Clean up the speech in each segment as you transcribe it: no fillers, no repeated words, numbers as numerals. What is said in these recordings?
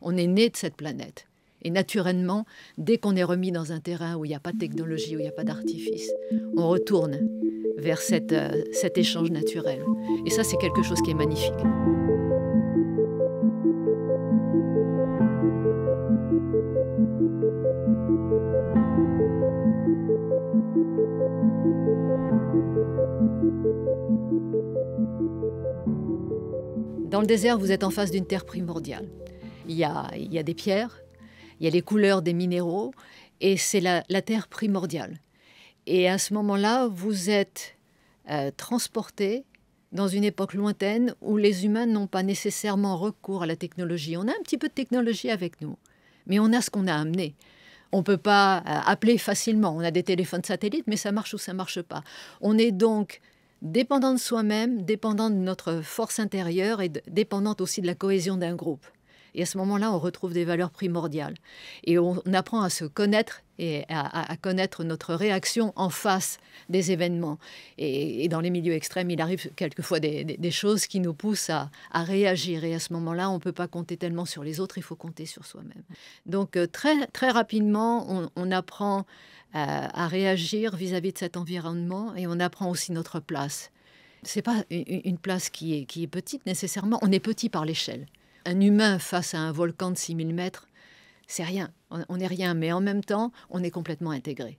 On est né de cette planète. Et naturellement, dès qu'on est remis dans un terrain où il n'y a pas de technologie, où il n'y a pas d'artifice, on retourne vers cet échange naturel. Et ça, c'est quelque chose qui est magnifique. Dans le désert, vous êtes en face d'une terre primordiale. Il y a des pierres, il y a les couleurs des minéraux, et c'est la terre primordiale. Et à ce moment-là, vous êtes transporté dans une époque lointaine où les humains n'ont pas nécessairement recours à la technologie. On a un petit peu de technologie avec nous, mais on a ce qu'on a amené. On ne peut pas appeler facilement. On a des téléphones satellites, mais ça marche ou ça ne marche pas. On est donc dépendant de soi-même, dépendant de notre force intérieure et dépendant aussi de la cohésion d'un groupe. Et à ce moment-là, on retrouve des valeurs primordiales. Et on apprend à se connaître et à connaître notre réaction en face des événements. Et dans les milieux extrêmes, il arrive quelquefois des choses qui nous poussent à réagir. Et à ce moment-là, on ne peut pas compter tellement sur les autres, il faut compter sur soi-même. Donc très, très rapidement, on apprend à réagir vis-à-vis de cet environnement et on apprend aussi notre place. Ce n'est pas une place qui est petite nécessairement, on est petit par l'échelle. Un humain face à un volcan de 6000 mètres, c'est rien, on n'est rien, mais en même temps, on est complètement intégré.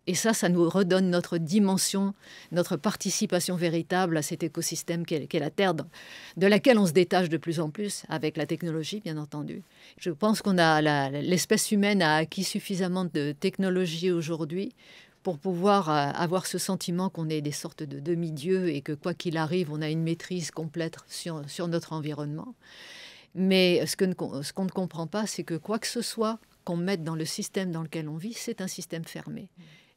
Et ça nous redonne notre dimension, notre participation véritable à cet écosystème qu'est la Terre, de laquelle on se détache de plus en plus, avec la technologie, bien entendu. Je pense qu'on a l'espèce humaine a acquis suffisamment de technologie aujourd'hui pour pouvoir avoir ce sentiment qu'on est des sortes de demi-dieux et que quoi qu'il arrive, on a une maîtrise complète sur notre environnement. Mais ce qu'on ne comprend pas, c'est que quoi que ce soit qu'on mette dans le système dans lequel on vit, c'est un système fermé.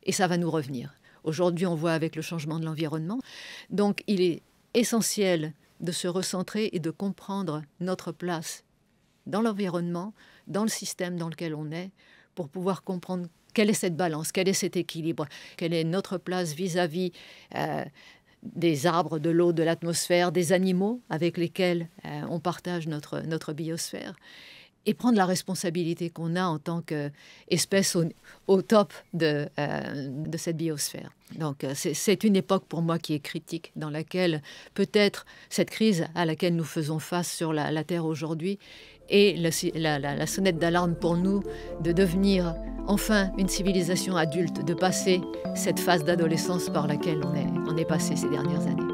Et ça va nous revenir. Aujourd'hui, on voit avec le changement de l'environnement. Donc, il est essentiel de se recentrer et de comprendre notre place dans l'environnement, dans le système dans lequel on est, pour pouvoir comprendre quelle est cette balance, quel est cet équilibre, quelle est notre place vis-à-vis des arbres, de l'eau, de l'atmosphère, des animaux avec lesquels on partage notre biosphère, et prendre la responsabilité qu'on a en tant qu'espèce au top de cette biosphère. Donc c'est une époque pour moi qui est critique, dans laquelle peut-être cette crise à laquelle nous faisons face sur la Terre aujourd'hui est la sonnette d'alarme pour nous de devenir enfin une civilisation adulte, de passer cette phase d'adolescence par laquelle on est passé ces dernières années.